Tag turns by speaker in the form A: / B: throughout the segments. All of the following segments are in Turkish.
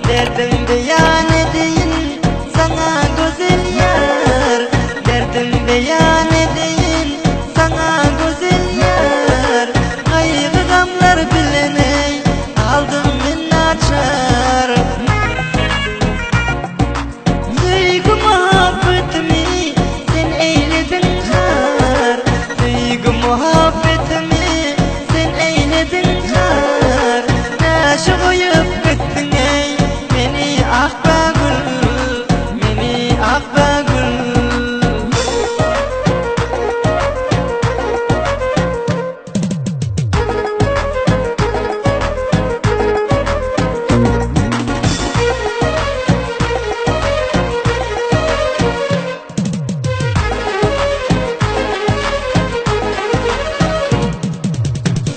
A: Derdim beyan edeyim sana güzel yar, derdim beyan edeyim sana güzel yar. Kaygı gamlar bileney aldım min açar. Duygu muhabbetimi sen eyledin har, duygu muhabbetimi sen eyledin har. Naşı koyup gittin ey meni akbagül, meni akbagül.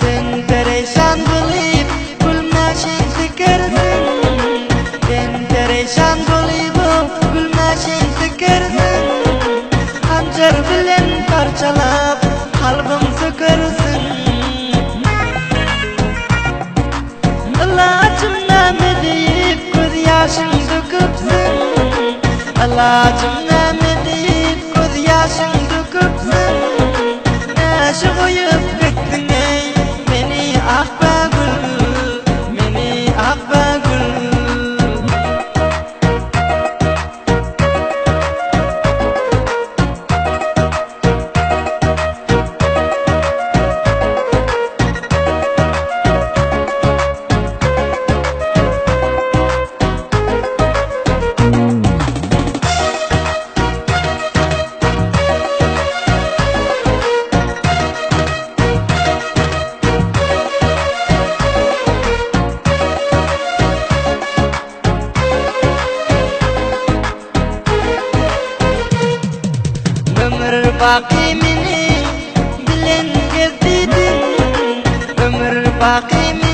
A: Sen perişan bulup gülmeşin tıkırsın, sen perişan bulup gülmeşin tıkırsın. Hançer bilen parçalap kalbim sıkırsın. İlacım neme deyip göz yaşın döküpsün, İlacım neme deyip göz yaşın döküpsün. Naşı koyup gittin ey meni akbagül, meni akbagül. Ömür baki meni bilen gezdidin, ömür baki